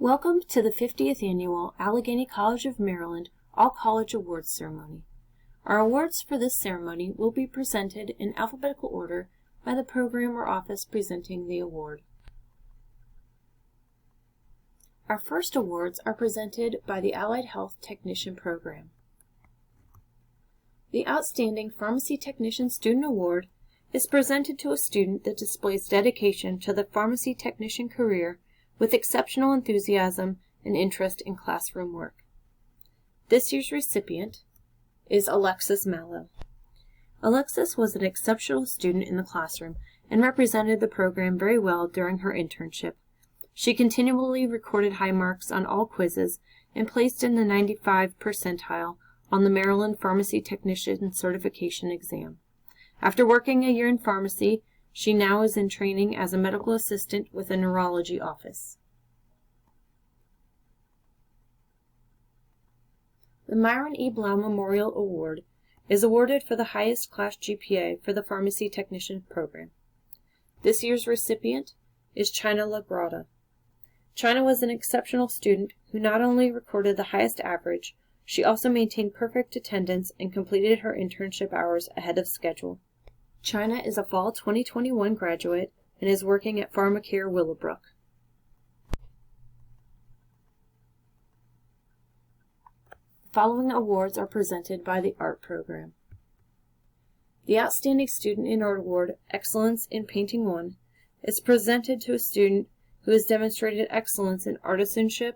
Welcome to the 50th Annual Alleghany College of Maryland All-College Awards Ceremony. Our awards for this ceremony will be presented in alphabetical order by the program or office presenting the award. Our first awards are presented by the Allied Health Technician Program. The Outstanding Pharmacy Technician Student Award is presented to a student that displays dedication to the pharmacy technician career with exceptional enthusiasm and interest in classroom work. This year's recipient is Alexis Mallow. Alexis was an exceptional student in the classroom and represented the program very well during her internship. She continually recorded high marks on all quizzes and placed in the 95th percentile on the Maryland Pharmacy Technician Certification Exam. After working a year in pharmacy, she now is in training as a medical assistant with a neurology office. The Myron E. Blau Memorial Award is awarded for the highest class GPA for the pharmacy technician program. This year's recipient is China Lagrada. China was an exceptional student who not only recorded the highest average, she also maintained perfect attendance and completed her internship hours ahead of schedule. China is a fall 2021 graduate and is working at PharmaCare Willowbrook. The following awards are presented by the Art Program. The Outstanding Student in Art Award, Excellence in Painting 1, is presented to a student who has demonstrated excellence in artisanship,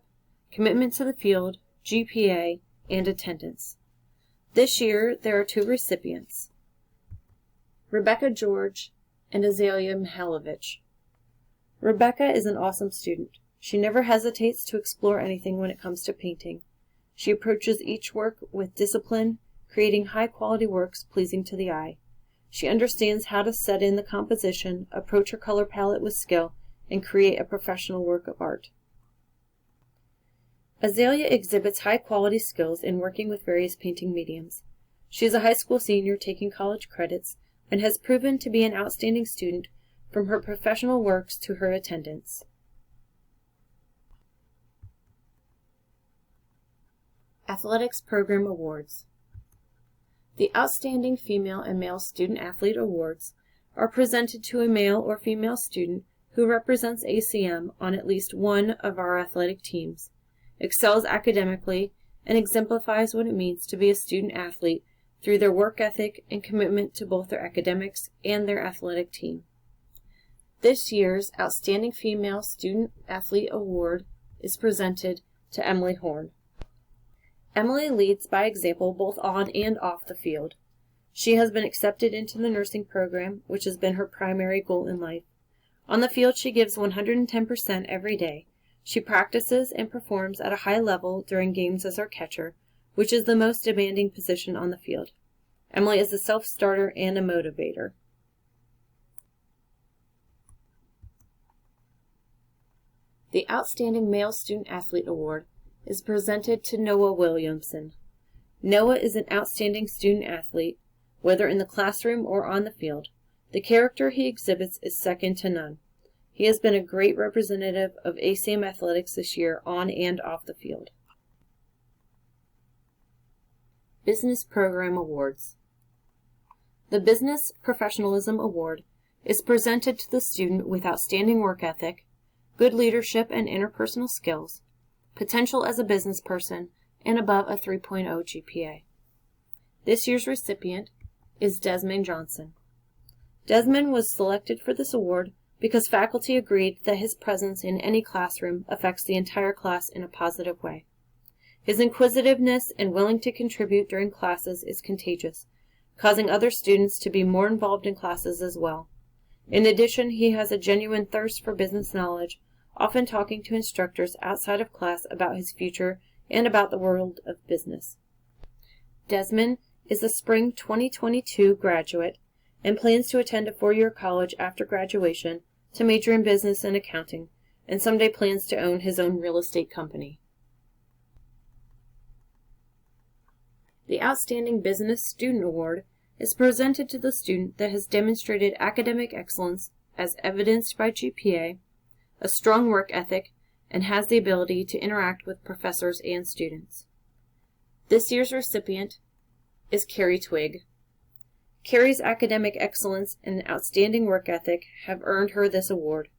commitment to the field, GPA, and attendance. This year, there are two recipients, Rebecca George and Azalea Mihailovich. Rebecca is an awesome student. She never hesitates to explore anything when it comes to painting. She approaches each work with discipline, creating high-quality works pleasing to the eye. She understands how to set in the composition, approach her color palette with skill, and create a professional work of art. Azalea exhibits high-quality skills in working with various painting mediums. She is a high school senior taking college credits and has proven to be an outstanding student from her professional works to her attendance. Athletics Program Awards. The Outstanding Female and Male Student Athlete Awards are presented to a male or female student who represents ACM on at least one of our athletic teams, excels academically, and exemplifies what it means to be a student athlete through their work ethic and commitment to both their academics and their athletic team. This year's Outstanding Female Student Athlete Award is presented to Emily Horn. Emily leads by example both on and off the field. She has been accepted into the nursing program, which has been her primary goal in life. On the field, she gives 110% every day. She practices and performs at a high level during games as our catcher, which is the most demanding position on the field. Emily is a self-starter and a motivator. The Outstanding Male Student Athlete Award is presented to Noah Williamson. Noah is an outstanding student athlete, whether in the classroom or on the field. The character he exhibits is second to none. He has been a great representative of ACM athletics this year on and off the field. Business Program Awards. The Business Professionalism Award is presented to the student with outstanding work ethic, good leadership and interpersonal skills, potential as a business person, and above a 3.0 GPA. This year's recipient is Desmond Johnson. Desmond was selected for this award because faculty agreed that his presence in any classroom affects the entire class in a positive way. His inquisitiveness and willing to contribute during classes is contagious, causing other students to be more involved in classes as well. In addition, he has a genuine thirst for business knowledge, often talking to instructors outside of class about his future and about the world of business. Desmond is a spring 2022 graduate and plans to attend a four-year college after graduation to major in business and accounting, and someday plans to own his own real estate company. The Outstanding Business Student Award is presented to the student that has demonstrated academic excellence as evidenced by GPA, a strong work ethic, and has the ability to interact with professors and students. This year's recipient is Carrie Twigg. Carrie's academic excellence and outstanding work ethic have earned her this award.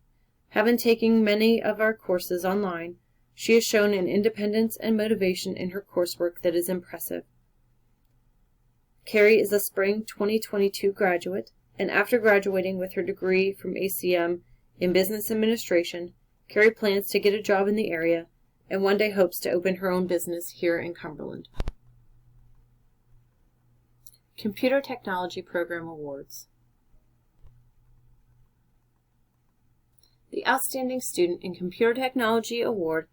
Having taken many of our courses online, she has shown an independence and motivation in her coursework that is impressive. Carrie is a spring 2022 graduate, and after graduating with her degree from ACM in Business Administration, Carrie plans to get a job in the area and one day hopes to open her own business here in Cumberland. Computer Technology Program Awards. The Outstanding Student in Computer Technology Award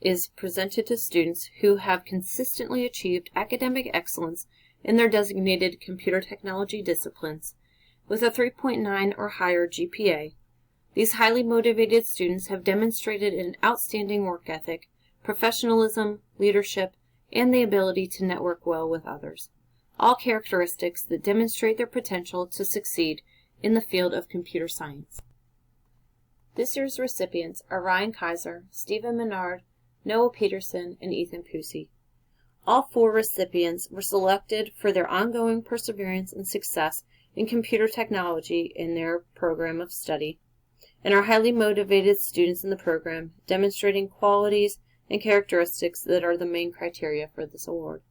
is presented to students who have consistently achieved academic excellence in their designated computer technology disciplines with a 3.9 or higher GPA. These highly motivated students have demonstrated an outstanding work ethic, professionalism, leadership, and the ability to network well with others, all characteristics that demonstrate their potential to succeed in the field of computer science. This year's recipients are Ryan Kaiser, Stephen Menard, Noah Peterson, and Ethan Pusey. All 4 recipients were selected for their ongoing perseverance and success in computer technology in their program of study, and are highly motivated students in the program, demonstrating qualities and characteristics that are the main criteria for this award.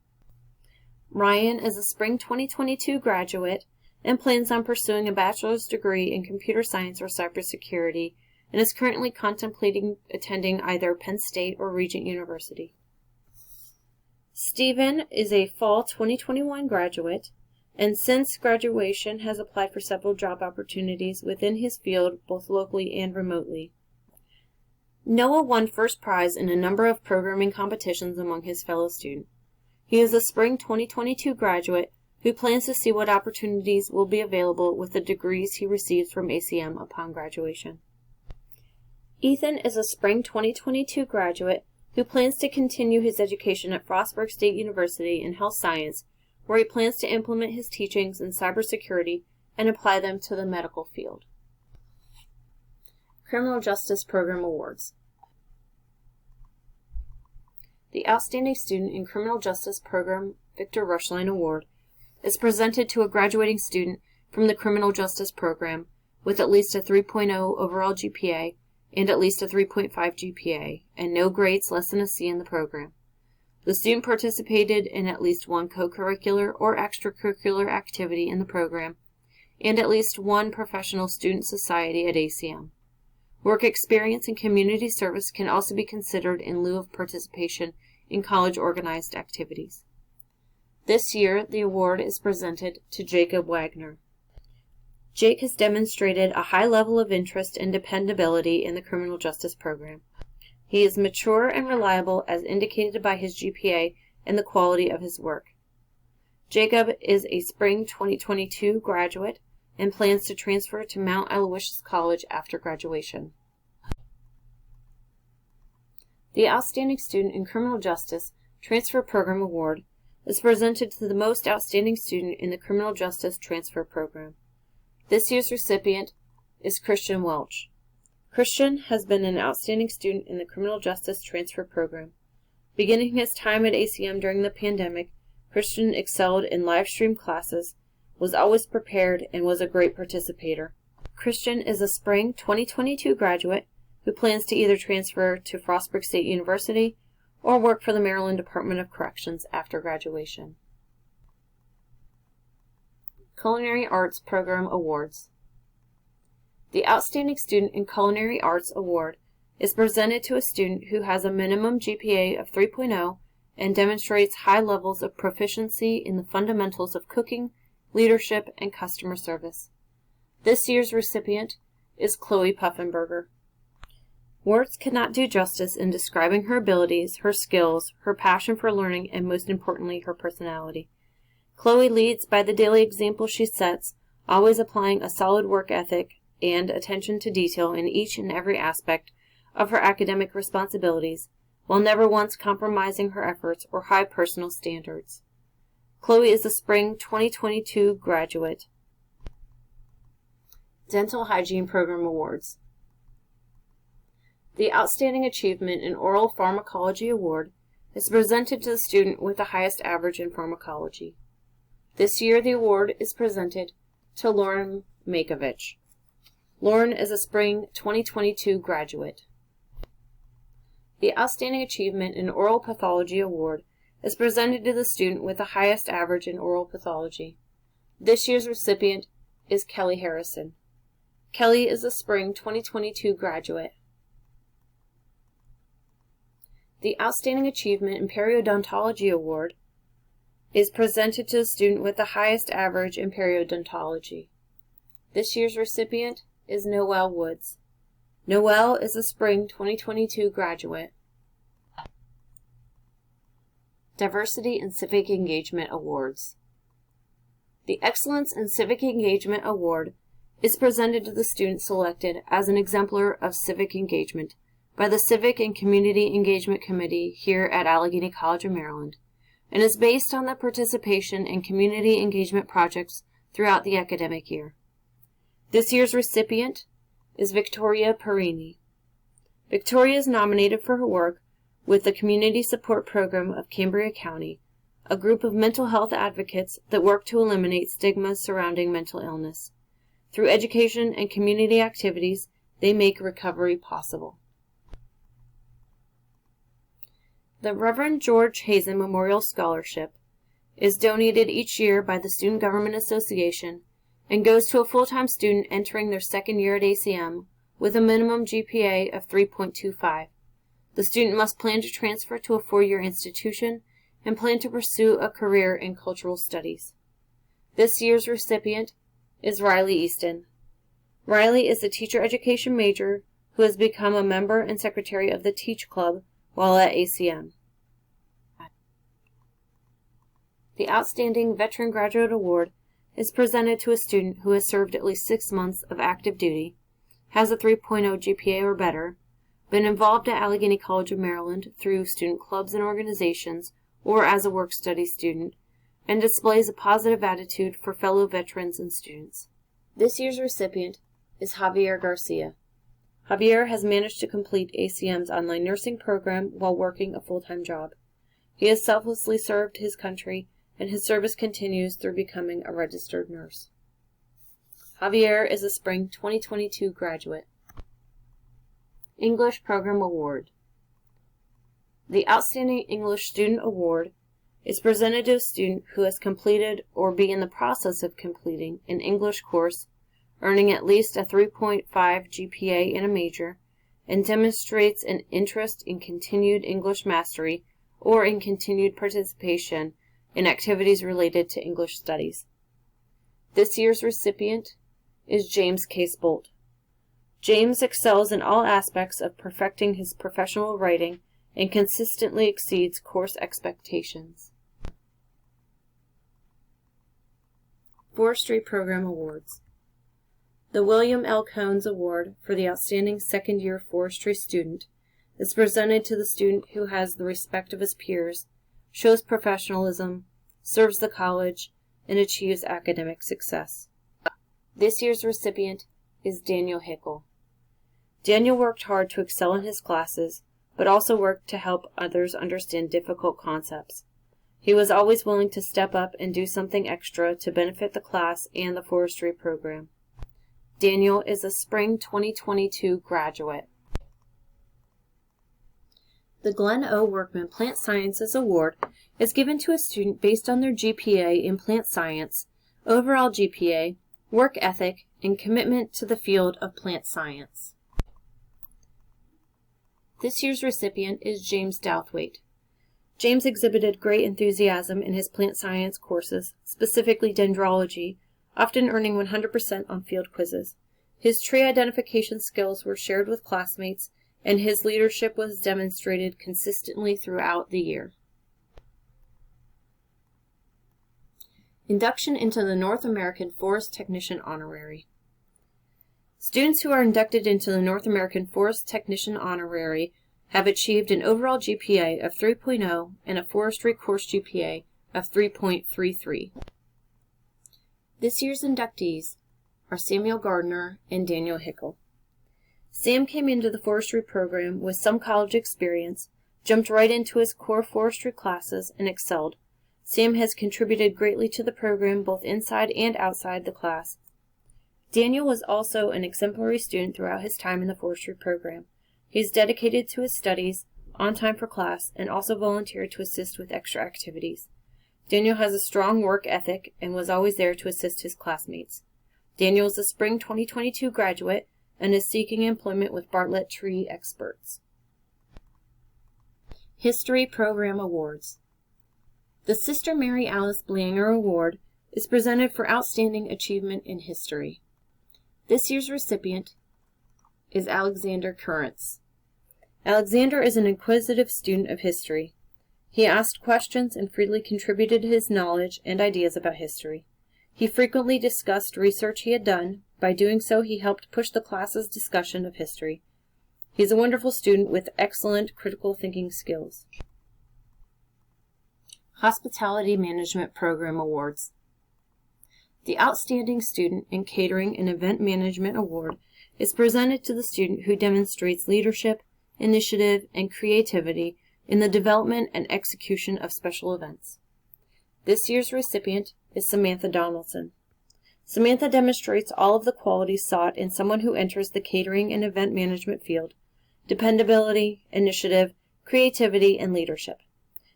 Ryan is a spring 2022 graduate and plans on pursuing a bachelor's degree in computer science or cybersecurity, and is currently contemplating attending either Penn State or Regent University. Stephen is a fall 2021 graduate, and since graduation has applied for several job opportunities within his field, both locally and remotely. Noah won first prize in a number of programming competitions among his fellow students. He is a spring 2022 graduate who plans to see what opportunities will be available with the degrees he receives from ACM upon graduation. Ethan is a spring 2022 graduate who plans to continue his education at Frostburg State University in health science, where he plans to implement his teachings in cybersecurity and apply them to the medical field. Criminal Justice Program Awards. The Outstanding Student in Criminal Justice Program Victor Rushline Award is presented to a graduating student from the Criminal Justice Program with at least a 3.0 overall GPA and at least a 3.5 GPA, and no grades less than a C in the program. The student participated in at least one co-curricular or extracurricular activity in the program, and at least one professional student society at ACM. Work experience and community service can also be considered in lieu of participation in college-organized activities. This year, the award is presented to Jacob Wagner. Jake has demonstrated a high level of interest and dependability in the criminal justice program. He is mature and reliable as indicated by his GPA and the quality of his work. Jacob is a spring 2022 graduate and plans to transfer to Mount Aloysius College after graduation. The Outstanding Student in Criminal Justice Transfer Program Award is presented to the most outstanding student in the Criminal Justice Transfer Program. This year's recipient is Christian Welch. Christian has been an outstanding student in the Criminal Justice Transfer Program. Beginning his time at ACM during the pandemic, Christian excelled in live stream classes, was always prepared, and was a great participator. Christian is a spring 2022 graduate who plans to either transfer to Frostburg State University or work for the Maryland Department of Corrections after graduation. Culinary Arts Program Awards. The Outstanding Student in Culinary Arts Award is presented to a student who has a minimum GPA of 3.0 and demonstrates high levels of proficiency in the fundamentals of cooking, leadership, and customer service. This year's recipient is Chloe Puffenberger. Words cannot do justice in describing her abilities, her skills, her passion for learning, and most importantly, her personality. Chloe leads by the daily example she sets, always applying a solid work ethic and attention to detail in each and every aspect of her academic responsibilities, while never once compromising her efforts or high personal standards. Chloe is a spring 2022 graduate. Dental Hygiene Program Awards. The Outstanding Achievement in Oral Pharmacology Award is presented to the student with the highest average in pharmacology. This year, the award is presented to Lauren Makovich. Lauren is a spring 2022 graduate. The Outstanding Achievement in Oral Pathology Award is presented to the student with the highest average in oral pathology. This year's recipient is Kelly Harrison. Kelly is a spring 2022 graduate. The Outstanding Achievement in Periodontology Award is presented to the student with the highest average in periodontology. This year's recipient is Noelle Woods. Noelle is a spring 2022 graduate. Diversity and Civic Engagement Awards. The Excellence in Civic Engagement Award is presented to the student selected as an exemplar of civic engagement by the Civic and Community Engagement Committee here at Alleghany College of Maryland, and is based on the participation in community engagement projects throughout the academic year. This year's recipient is Victoria Perini. Victoria is nominated for her work with the Community Support Program of Cambria County, a group of mental health advocates that work to eliminate stigmas surrounding mental illness. Through education and community activities, they make recovery possible. The Reverend George Hazen Memorial Scholarship is donated each year by the Student Government Association and goes to a full-time student entering their second year at ACM with a minimum GPA of 3.25. The student must plan to transfer to a four-year institution and plan to pursue a career in cultural studies. This year's recipient is Riley Easton. Riley is a teacher education major who has become a member and secretary of the Teach Club while at ACM. The Outstanding Veteran Graduate Award is presented to a student who has served at least 6 months of active duty, has a 3.0 GPA or better, been involved at Alleghany College of Maryland through student clubs and organizations or as a work-study student, and displays a positive attitude for fellow veterans and students. This year's recipient is Javier Garcia. Javier has managed to complete ACM's online nursing program while working a full-time job. He has selflessly served his country, and his service continues through becoming a registered nurse. Javier is a spring 2022 graduate. English Program Award. The Outstanding English Student Award is presented to a student who has completed or be in the process of completing an English course, earning at least a 3.5 GPA in a major, and demonstrates an interest in continued English mastery or in continued participation in activities related to English studies. This year's recipient is James Case Bolt. James excels in all aspects of perfecting his professional writing and consistently exceeds course expectations. Forestry Program Awards. The William L. Cones Award for the Outstanding Second-Year Forestry Student is presented to the student who has the respect of his peers, shows professionalism, serves the college, and achieves academic success. This year's recipient is Daniel Hickel. Daniel worked hard to excel in his classes, but also worked to help others understand difficult concepts. He was always willing to step up and do something extra to benefit the class and the forestry program. Daniel is a spring 2022 graduate. The Glenn O. Workman Plant Sciences Award is given to a student based on their GPA in plant science, overall GPA, work ethic, and commitment to the field of plant science. This year's recipient is James Douthwaite. James exhibited great enthusiasm in his plant science courses, specifically dendrology, often earning 100% on field quizzes. His tree identification skills were shared with classmates, and his leadership was demonstrated consistently throughout the year. Induction into the North American Forest Technician Honorary. Students who are inducted into the North American Forest Technician Honorary have achieved an overall GPA of 3.0 and a forestry course GPA of 3.33. This year's inductees are Samuel Gardner and Daniel Hickel. Sam came into the forestry program with some college experience, jumped right into his core forestry classes, and excelled. Sam has contributed greatly to the program both inside and outside the class. Daniel was also an exemplary student throughout his time in the forestry program. He is dedicated to his studies, on time for class, and also volunteered to assist with extra activities. Daniel has a strong work ethic and was always there to assist his classmates. Daniel is a spring 2022 graduate and is seeking employment with Bartlett Tree Experts. History Program Awards. The Sister Mary Alice Blanger Award is presented for outstanding achievement in history. This year's recipient is Alexander Currents. Alexander is an inquisitive student of history. He asked questions and freely contributed his knowledge and ideas about history. He frequently discussed research he had done. By doing so, he helped push the class's discussion of history. He is a wonderful student with excellent critical thinking skills. Hospitality Management Program Awards. The Outstanding Student in Catering and Event Management Award is presented to the student who demonstrates leadership, initiative, and creativity in the development and execution of special events. This year's recipient is Samantha Donaldson. Samantha demonstrates all of the qualities sought in someone who enters the catering and event management field: dependability, initiative, creativity, and leadership.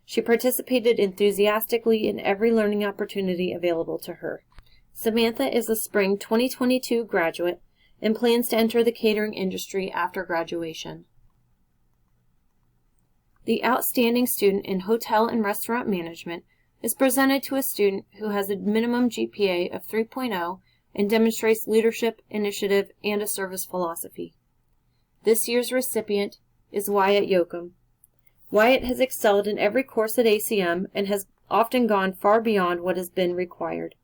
She participated enthusiastically in every learning opportunity available to her. Samantha is a spring 2022 graduate and plans to enter the catering industry after graduation. The Outstanding Student in Hotel and Restaurant Management is presented to a student who has a minimum GPA of 3.0 and demonstrates leadership, initiative, and a service philosophy. This year's recipient is Wyatt Yoakum. Wyatt has excelled in every course at ACM and has often gone far beyond what has been required.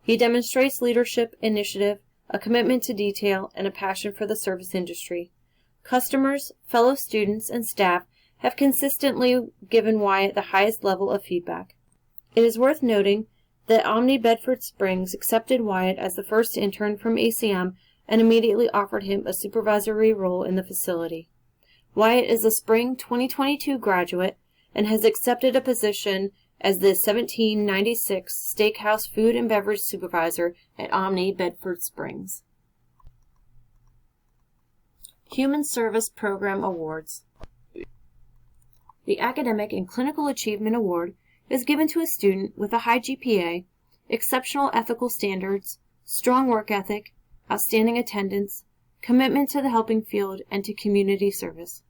He demonstrates leadership, initiative, a commitment to detail, and a passion for the service industry. Customers, fellow students, and staff have consistently given Wyatt the highest level of feedback. It is worth noting that Omni Bedford Springs accepted Wyatt as the first intern from ACM and immediately offered him a supervisory role in the facility. Wyatt is a spring 2022 graduate and has accepted a position as the 1796 Steakhouse Food and Beverage Supervisor at Omni Bedford Springs. Human Service Program Awards. The Academic and Clinical Achievement Award is given to a student with a high GPA, exceptional ethical standards, strong work ethic, outstanding attendance, commitment to the helping field, and to community service.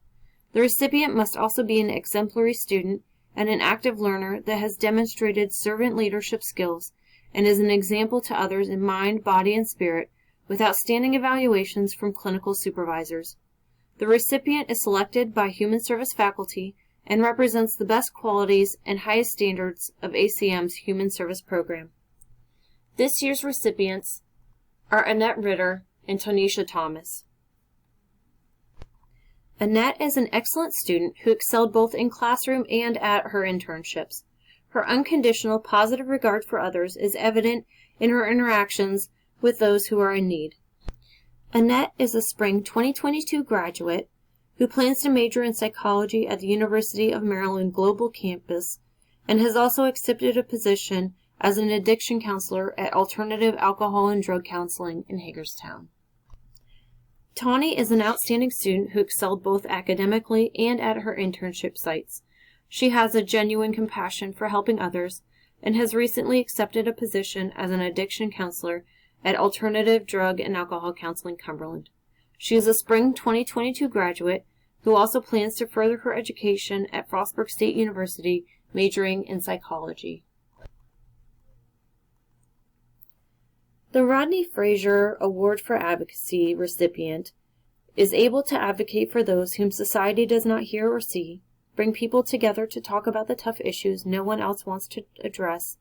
The recipient must also be an exemplary student and an active learner that has demonstrated servant leadership skills and is an example to others in mind, body, and spirit, with outstanding evaluations from clinical supervisors. The recipient is selected by Human Service faculty and represents the best qualities and highest standards of ACM's Human Service program. This year's recipients are Annette Ritter and Tonisha Thomas. Annette is an excellent student who excelled both in classroom and at her internships. Her unconditional positive regard for others is evident in her interactions with those who are in need. Annette is a spring 2022 graduate who plans to major in psychology at the University of Maryland Global Campus and has also accepted a position as an addiction counselor at Alternative Alcohol and Drug Counseling in Hagerstown. Tawny is an outstanding student who excelled both academically and at her internship sites. She has a genuine compassion for helping others and has recently accepted a position as an addiction counselor at Alternative Drug and Alcohol Counseling Cumberland. She is a spring 2022 graduate who also plans to further her education at Frostburg State University, majoring in psychology. The Rodney Frazier Award for Advocacy recipient is able to advocate for those whom society does not hear or see, bring people together to talk about the tough issues no one else wants to address,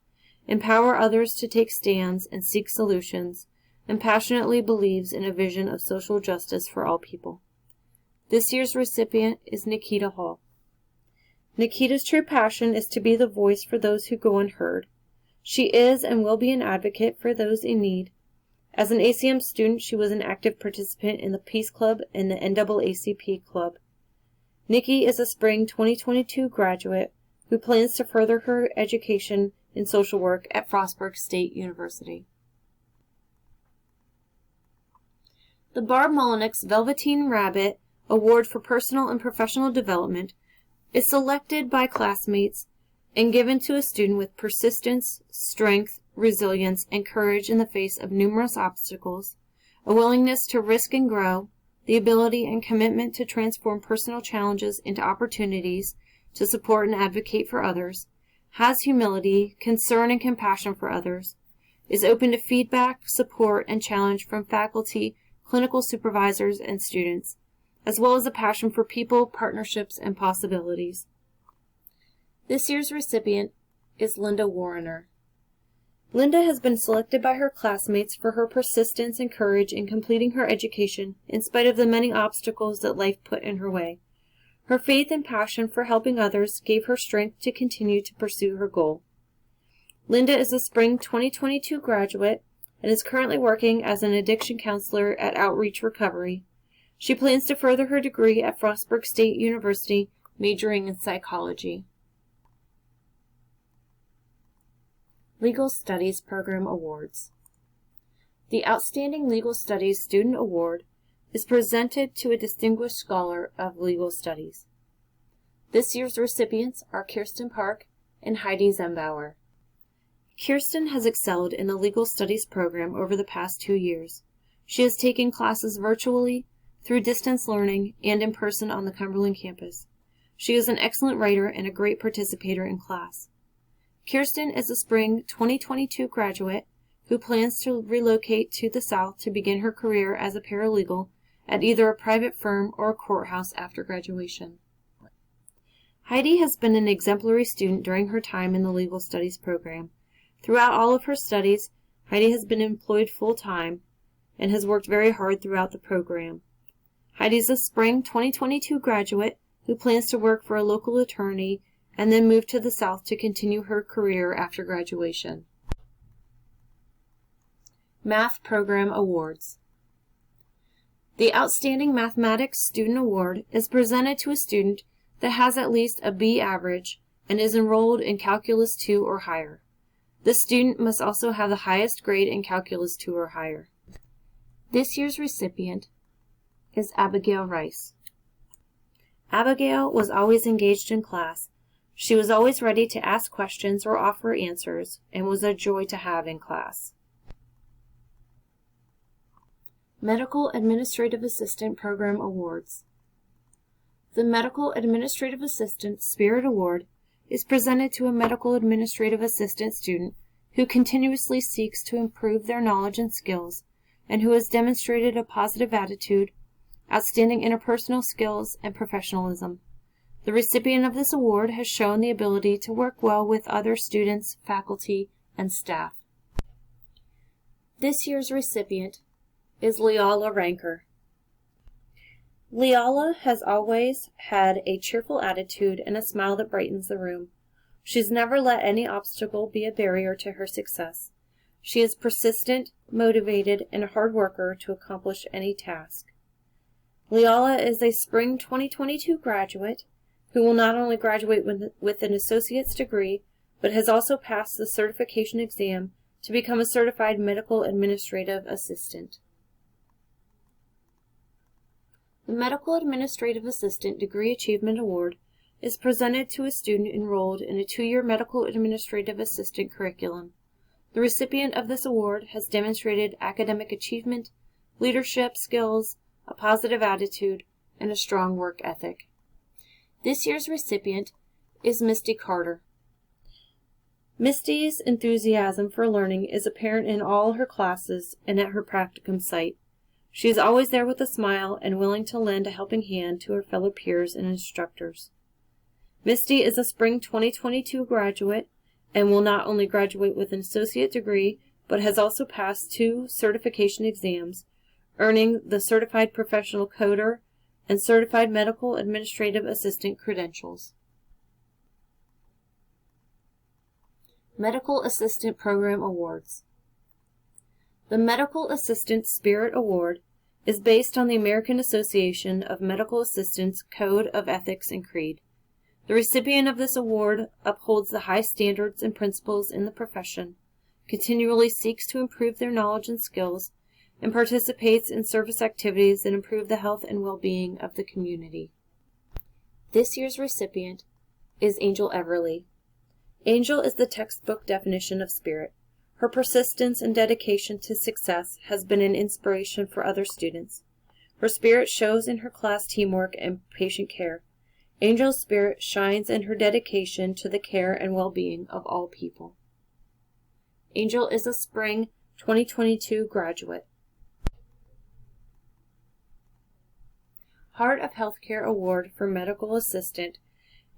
empower others to take stands and seek solutions, and passionately believes in a vision of social justice for all people. This year's recipient is Nikita Hall. Nikita's true passion is to be the voice for those who go unheard. She is and will be an advocate for those in need. As an ACM student, she was an active participant in the Peace Club and the NAACP Club. Nikki is a spring 2022 graduate who plans to further her education in social work at Frostburg State University. The Barb Mullenix Velveteen Rabbit Award for Personal and Professional Development is selected by classmates and given to a student with persistence, strength, resilience, and courage in the face of numerous obstacles, a willingness to risk and grow, the ability and commitment to transform personal challenges into opportunities to support and advocate for others, has humility, concern, and compassion for others, is open to feedback, support, and challenge from faculty, clinical supervisors, and students, as well as a passion for people, partnerships, and possibilities. This year's recipient is Linda Warrener. Linda has been selected by her classmates for her persistence and courage in completing her education in spite of the many obstacles that life put in her way. Her faith and passion for helping others gave her strength to continue to pursue her goal. Linda is a spring 2022 graduate and is currently working as an addiction counselor at Outreach Recovery. She plans to further her degree at Frostburg State University, majoring in psychology. Legal Studies Program Awards. The Outstanding Legal Studies Student Award is presented to a distinguished scholar of legal studies. This year's recipients are Kirsten Park and Heidi Zembauer. Kirsten has excelled in the legal studies program over the past 2 years. She has taken classes virtually, through distance learning, and in person on the Cumberland campus. She is an excellent writer and a great participator in class. Kirsten is a spring 2022 graduate who plans to relocate to the South to begin her career as a paralegal at either a private firm or a courthouse after graduation. Heidi has been an exemplary student during her time in the legal studies program. Throughout all of her studies, Heidi has been employed full-time and has worked very hard throughout the program. Heidi is a spring 2022 graduate who plans to work for a local attorney and then move to the South to continue her career after graduation. Math Program Awards. The Outstanding Mathematics Student Award is presented to a student that has at least a B average and is enrolled in Calculus 2 or higher. This student must also have the highest grade in Calculus 2 or higher. This year's recipient is Abigail Rice. Abigail was always engaged in class. She was always ready to ask questions or offer answers and was a joy to have in class. Medical Administrative Assistant Program Awards. The Medical Administrative Assistant Spirit Award is presented to a medical administrative assistant student who continuously seeks to improve their knowledge and skills and who has demonstrated a positive attitude, outstanding interpersonal skills, and professionalism. The recipient of this award has shown the ability to work well with other students, faculty, and staff. This year's recipient is Leala Ranker. Leala has always had a cheerful attitude and a smile that brightens the room. She's never let any obstacle be a barrier to her success. She is persistent, motivated, and a hard worker to accomplish any task. Leala is a spring 2022 graduate who will not only graduate with an associate's degree, but has also passed the certification exam to become a certified medical administrative assistant. The Medical Administrative Assistant Degree Achievement Award is presented to a student enrolled in a 2-year medical administrative assistant curriculum. The recipient of this award has demonstrated academic achievement, leadership skills, a positive attitude, and a strong work ethic. This year's recipient is Misty Carter. Misty's enthusiasm for learning is apparent in all her classes and at her practicum site. She is always there with a smile and willing to lend a helping hand to her fellow peers and instructors. Misty is a spring 2022 graduate and will not only graduate with an associate degree, but has also passed 2 certification exams, earning the Certified Professional Coder and Certified Medical Administrative Assistant credentials. Medical Assistant Program Awards. The Medical Assistant Spirit Award is based on the American Association of Medical Assistants Code of Ethics and Creed. The recipient of this award upholds the high standards and principles in the profession, continually seeks to improve their knowledge and skills, and participates in service activities that improve the health and well-being of the community. This year's recipient is Angel Everly. Angel is the textbook definition of spirit. Her persistence and dedication to success has been an inspiration for other students. Her spirit shows in her class teamwork and patient care. Angel's spirit shines in her dedication to the care and well-being of all people. Angel is a spring 2022 graduate. Heart of Healthcare Award for Medical Assistant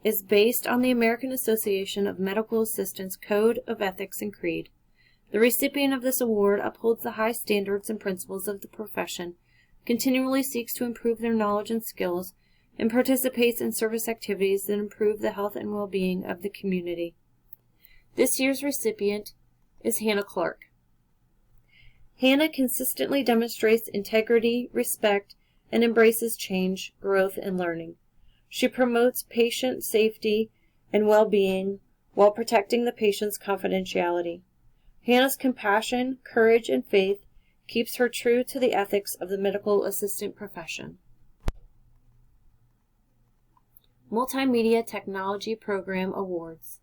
is based on the American Association of Medical Assistants Code of Ethics and Creed. The recipient of this award upholds the high standards and principles of the profession, continually seeks to improve their knowledge and skills, and participates in service activities that improve the health and well-being of the community. This year's recipient is Hannah Clark. Hannah consistently demonstrates integrity, respect, and embraces change, growth, and learning. She promotes patient safety and well-being while protecting the patient's confidentiality. Hannah's compassion, courage, and faith keeps her true to the ethics of the medical assistant profession. Multimedia Technology Program Awards.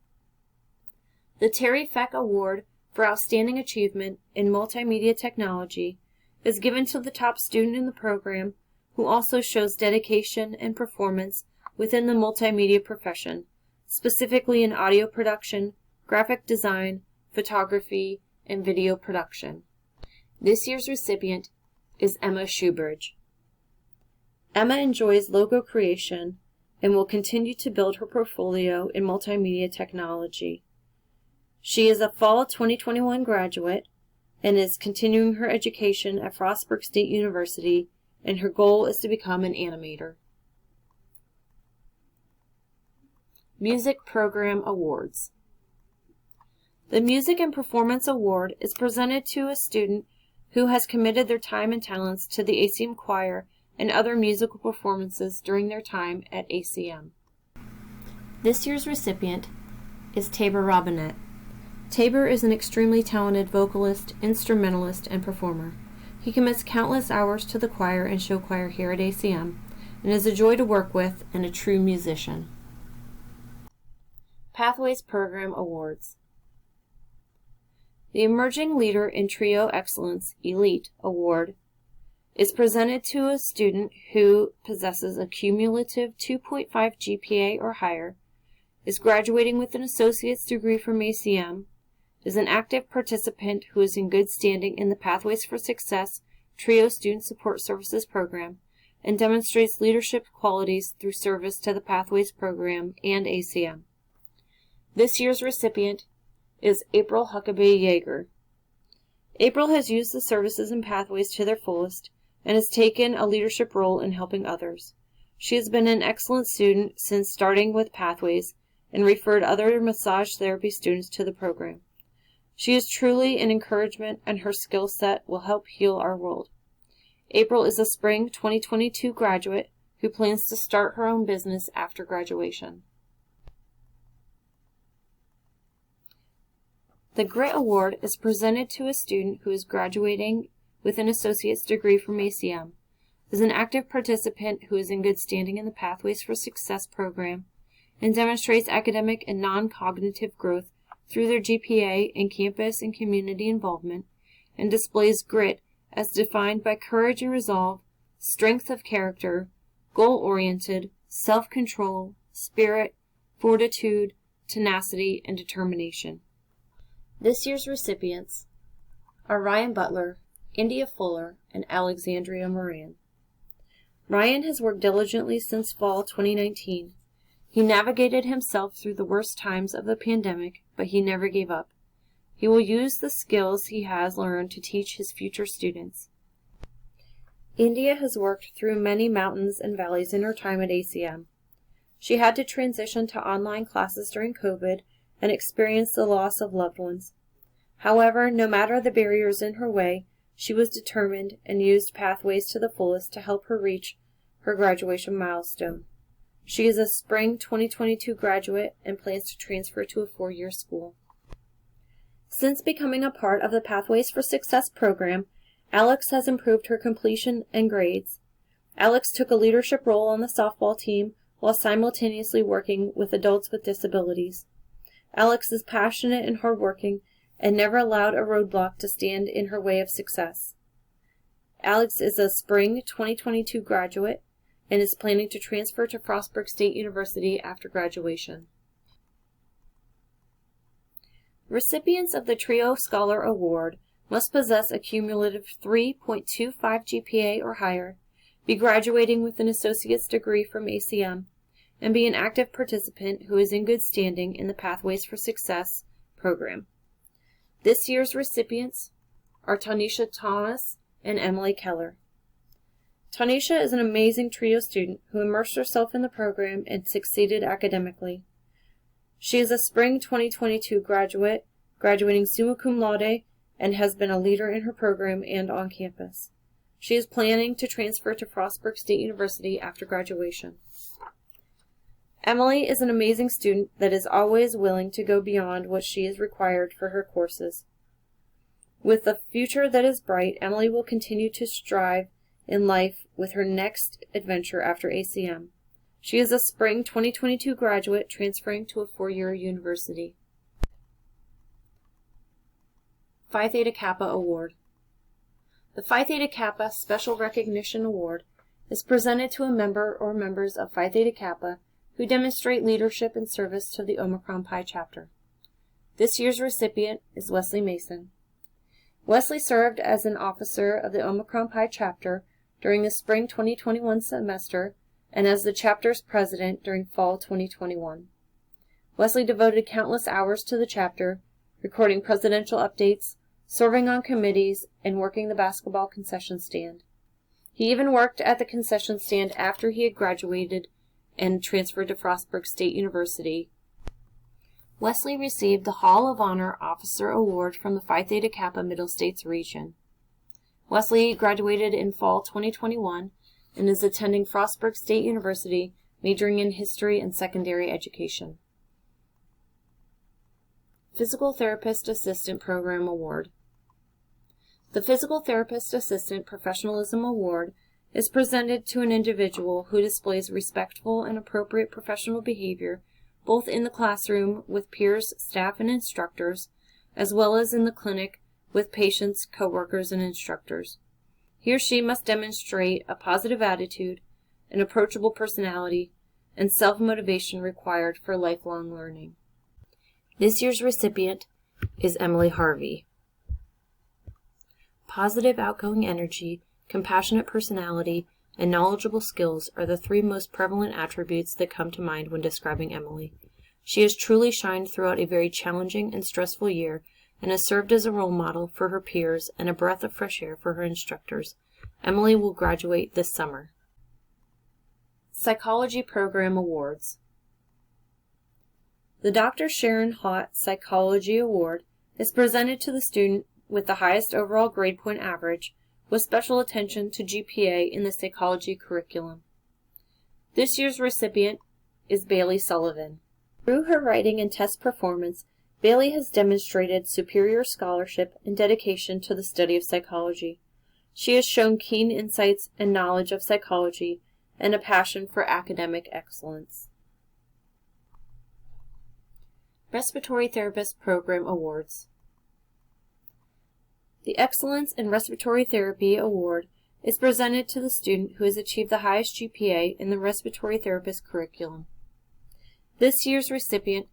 The Terry Feck Award for Outstanding Achievement in Multimedia Technology is given to the top student in the program who also shows dedication and performance within the multimedia profession, specifically in audio production, graphic design, photography, and video production. This year's recipient is Emma Shoebridge. Emma enjoys logo creation and will continue to build her portfolio in multimedia technology. She is a fall 2021 graduate and is continuing her education at Frostburg State University, and her goal is to become an animator. Music Program Awards. The Music and Performance Award is presented to a student who has committed their time and talents to the ACM choir and other musical performances during their time at ACM. This year's recipient is Tabor Robinette. Tabor is an extremely talented vocalist, instrumentalist, and performer. He commits countless hours to the choir and show choir here at ACM, and is a joy to work with and a true musician. Pathways Program Awards. The Emerging Leader in Trio Excellence Elite Award is presented to a student who possesses a cumulative 2.5 GPA or higher, is graduating with an associate's degree from ACM, is an active participant who is in good standing in the Pathways for Success Trio Student Support Services program, and demonstrates leadership qualities through service to the Pathways program and ACM. This year's recipient is April Huckabee Yeager. April has used the services and Pathways to their fullest and has taken a leadership role in helping others. She has been an excellent student since starting with Pathways and referred other massage therapy students to the program. She is truly an encouragement, and her skill set will help heal our world. April is a spring 2022 graduate who plans to start her own business after graduation. The Grit Award is presented to a student who is graduating with an associate's degree from ACM, is an active participant who is in good standing in the Pathways for Success program, and demonstrates academic and non-cognitive growth through their GPA and campus and community involvement, and displays grit as defined by courage and resolve, strength of character, goal-oriented, self-control, spirit, fortitude, tenacity, and determination. This year's recipients are Ryan Butler, India Fuller, and Alexandria Moran. Ryan has worked diligently since fall 2019. He navigated himself through the worst times of the pandemic, but he never gave up. He will use the skills he has learned to teach his future students. India has worked through many mountains and valleys in her time at ACM. She had to transition to online classes during COVID and experienced the loss of loved ones. However, no matter the barriers in her way, She was determined and used pathways to the fullest to help her reach her graduation milestone. She is a spring 2022 graduate and plans to transfer to a 4-year school. Since becoming a part of the Pathways for Success program, Alex has improved her completion and grades. Alex took a leadership role on the softball team while simultaneously working with adults with disabilities. Alex is passionate and hardworking and never allowed a roadblock to stand in her way of success. Alex is a spring 2022 graduate and is planning to transfer to Frostburg State University after graduation. Recipients of the TRIO Scholar Award must possess a cumulative 3.25 GPA or higher, be graduating with an associate's degree from ACM, and be an active participant who is in good standing in the Pathways for Success program. This year's recipients are Tanisha Thomas and Emily Keller. Tanisha is an amazing TRIO student who immersed herself in the program and succeeded academically. She is a spring 2022 graduate, graduating summa cum laude, and has been a leader in her program and on campus. She is planning to transfer to Frostburg State University after graduation. Emily is an amazing student that is always willing to go beyond what she is required for her courses. With a future that is bright, Emily will continue to strive in life with her next adventure after ACM. She is a spring 2022 graduate transferring to a 4-year university. Phi Theta Kappa Award. The Phi Theta Kappa Special Recognition Award is presented to a member or members of Phi Theta Kappa who demonstrate leadership and service to the Omicron Pi chapter. This year's recipient is Wesley Mason. Wesley served as an officer of the Omicron Pi chapter during the spring 2021 semester and as the chapter's president during fall 2021. Wesley devoted countless hours to the chapter, recording presidential updates, serving on committees, and working the basketball concession stand. He even worked at the concession stand after he had graduated and transferred to Frostburg State University. Wesley received the Hall of Honor Officer Award from the Phi Theta Kappa Middle States region. Wesley graduated in fall 2021 and is attending Frostburg State University, majoring in history and secondary education. Physical Therapist Assistant Program Award. The Physical Therapist Assistant Professionalism Award is presented to an individual who displays respectful and appropriate professional behavior both in the classroom with peers, staff, and instructors, as well as in the clinic with patients, coworkers, and instructors. He or she must demonstrate a positive attitude, an approachable personality, and self-motivation required for lifelong learning. This year's recipient is Emily Harvey. Positive outgoing energy, compassionate personality, and knowledgeable skills are the 3 most prevalent attributes that come to mind when describing Emily. She has truly shined throughout a very challenging and stressful year and has served as a role model for her peers and a breath of fresh air for her instructors. Emily will graduate this summer. Psychology Program Awards. The Dr. Sharon Hott Psychology Award is presented to the student with the highest overall grade point average, with special attention to GPA in the psychology curriculum. This year's recipient is Bailey Sullivan. Through her writing and test performance, Bailey has demonstrated superior scholarship and dedication to the study of psychology. She has shown keen insights and knowledge of psychology and a passion for academic excellence. Respiratory Therapist Program Awards. The Excellence in Respiratory Therapy Award is presented to the student who has achieved the highest GPA in the Respiratory Therapist curriculum. This year's recipient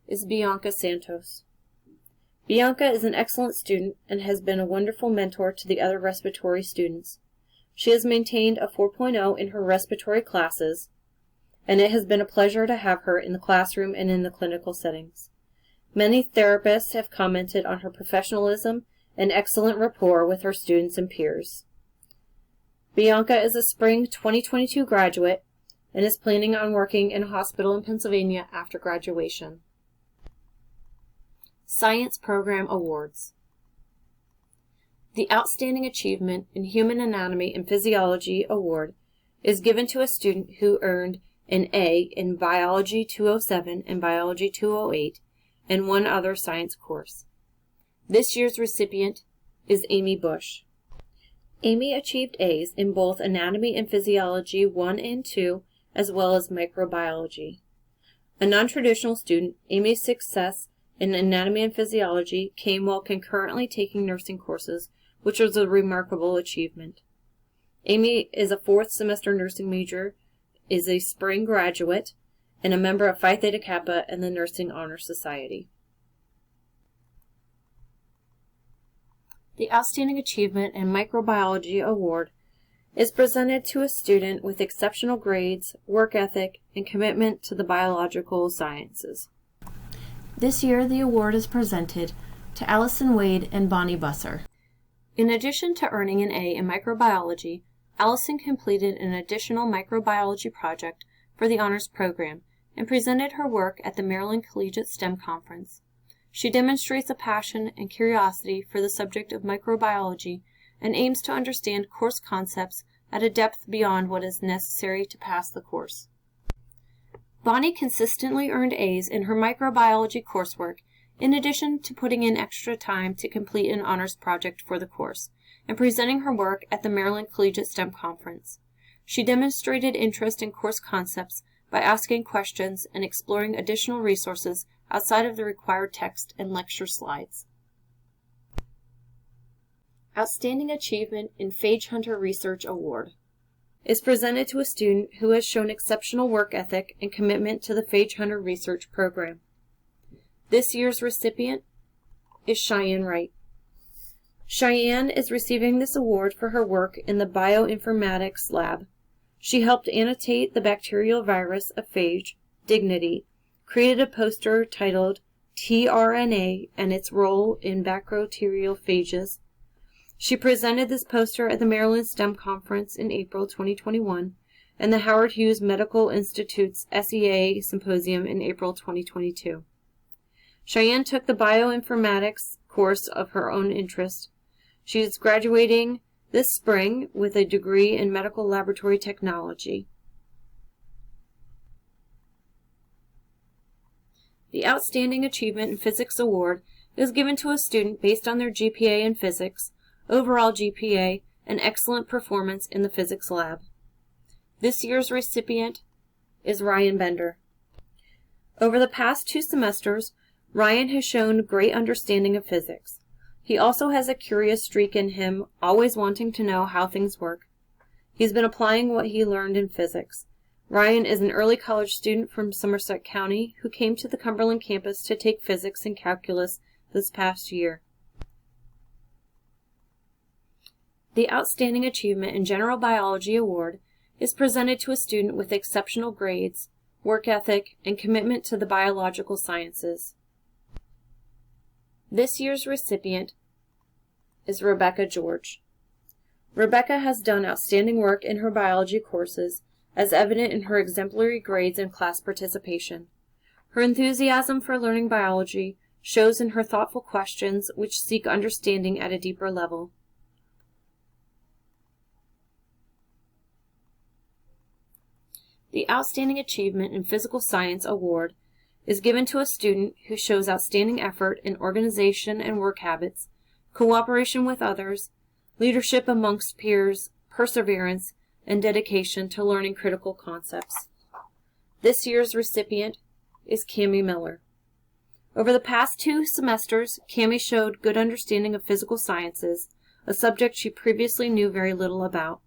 is Bianca Santos. Bianca is an excellent student and has been a wonderful mentor to the other respiratory students. She has maintained a 4.0 in her respiratory classes, and it has been a pleasure to have her in the classroom and in the clinical settings. Many therapists have commented on her professionalism and excellent rapport with her students and peers. Bianca is a spring 2022 graduate and is planning on working in a hospital in Pennsylvania after graduation. Science Program Awards. The Outstanding Achievement in Human Anatomy and Physiology Award is given to a student who earned an A in Biology 207 and Biology 208 and one other science course. This year's recipient is Amy Bush. Amy achieved A's in both Anatomy and Physiology 1 and 2, as well as Microbiology. A non-traditional student, Amy's success in Anatomy and Physiology came while concurrently taking nursing courses, which was a remarkable achievement. Amy is a fourth semester nursing major, is a spring graduate, and a member of Phi Theta Kappa and the Nursing Honor Society. The Outstanding Achievement in Microbiology Award is presented to a student with exceptional grades, work ethic, and commitment to the biological sciences. This year, the award is presented to Allison Wade and Bonnie Busser. In addition to earning an A in microbiology, Allison completed an additional microbiology project for the honors program and presented her work at the Maryland Collegiate STEM Conference. She demonstrates a passion and curiosity for the subject of microbiology and aims to understand course concepts at a depth beyond what is necessary to pass the course. Bonnie consistently earned A's in her microbiology coursework, in addition to putting in extra time to complete an honors project for the course, and presenting her work at the Maryland Collegiate STEM Conference. She demonstrated interest in course concepts by asking questions and exploring additional resources outside of the required text and lecture slides. Outstanding Achievement in Phage Hunter Research Award is presented to a student who has shown exceptional work ethic and commitment to the Phage Hunter Research Program. This year's recipient is Cheyenne Wright. Cheyenne is receiving this award for her work in the bioinformatics lab. She helped annotate the bacterial virus of phage, Dignity, created a poster titled tRNA and its role in bacteriophages. She presented this poster at the Maryland STEM Conference in April 2021 and the Howard Hughes Medical Institute's SEA Symposium in April 2022. Cheyenne took the bioinformatics course of her own interest. She is graduating this spring with a degree in medical laboratory technology. The Outstanding Achievement in Physics Award is given to a student based on their GPA in physics, overall GPA, and excellent performance in the physics lab. This year's recipient is Ryan Bender. Over the past 2 semesters, Ryan has shown great understanding of physics. He also has a curious streak in him, always wanting to know how things work. He's been applying what he learned in physics. Ryan is an early college student from Somerset County who came to the Cumberland campus to take physics and calculus this past year. The Outstanding Achievement in General Biology Award is presented to a student with exceptional grades, work ethic, and commitment to the biological sciences. This year's recipient is Rebecca George. Rebecca has done outstanding work in her biology courses, as evident in her exemplary grades and class participation. Her enthusiasm for learning biology shows in her thoughtful questions which seek understanding at a deeper level. The Outstanding Achievement in Physical Science Award is given to a student who shows outstanding effort in organization and work habits, cooperation with others, leadership amongst peers, perseverance, and dedication to learning critical concepts. This year's recipient is Cammie Miller. Over the past 2 semesters, Cammie showed good understanding of physical sciences, a subject she previously knew very little about.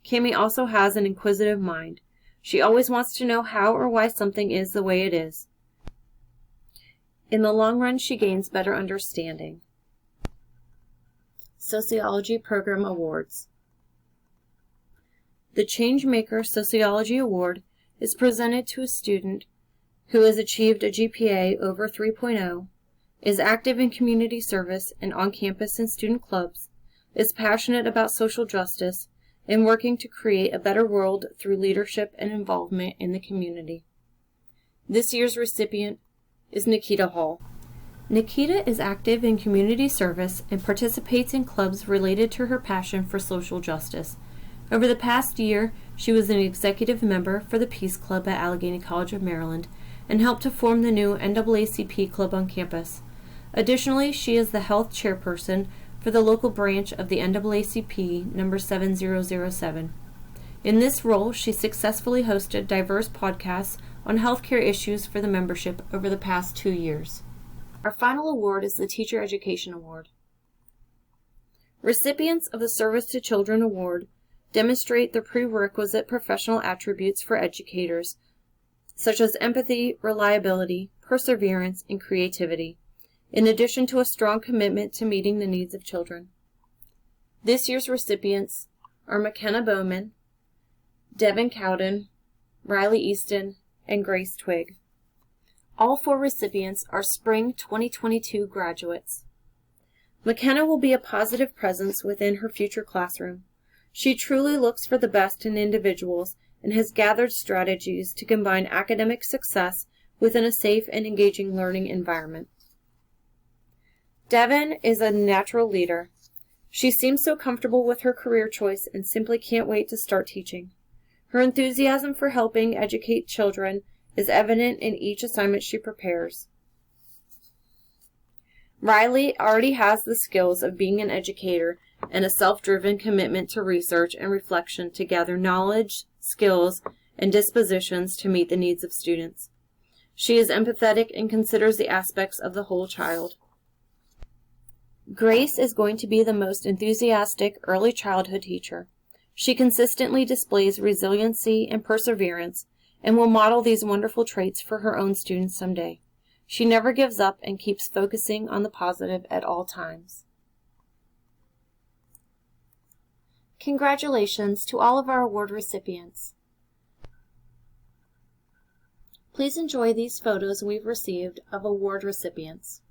Cammie also has an inquisitive mind. She always wants to know how or why something is the way it is. In the long run, she gains better understanding. Sociology Program Awards. The Changemaker Sociology Award is presented to a student who has achieved a GPA over 3.0, is active in community service and on campus and student clubs, is passionate about social justice, and working to create a better world through leadership and involvement in the community. This year's recipient is Nikita Hall. Nikita is active in community service and participates in clubs related to her passion for social justice. Over the past year, she was an executive member for the Peace Club at Allegany College of Maryland and helped to form the new NAACP club on campus. Additionally, she is the health chairperson for the local branch of the NAACP number 7007. In this role, she successfully hosted diverse podcasts on healthcare issues for the membership over the past 2 years. Our final award is the Teacher Education Award. Recipients of the Service to Children Award demonstrate the prerequisite professional attributes for educators, such as empathy, reliability, perseverance, and creativity, in addition to a strong commitment to meeting the needs of children. This year's recipients are McKenna Bowman, Devin Cowden, Riley Easton, and Grace Twig. All 4 recipients are Spring 2022 graduates. McKenna will be a positive presence within her future classroom. She truly looks for the best in individuals and has gathered strategies to combine academic success within a safe and engaging learning environment. Devin is a natural leader. She seems so comfortable with her career choice and simply can't wait to start teaching. Her enthusiasm for helping educate children is evident in each assignment she prepares. Riley already has the skills of being an educator and a self-driven commitment to research and reflection to gather knowledge, skills, and dispositions to meet the needs of students. She is empathetic and considers the aspects of the whole child. Grace is going to be the most enthusiastic early childhood teacher. She consistently displays resiliency and perseverance and will model these wonderful traits for her own students someday. She never gives up and keeps focusing on the positive at all times. Congratulations to all of our award recipients. Please enjoy these photos we've received of award recipients.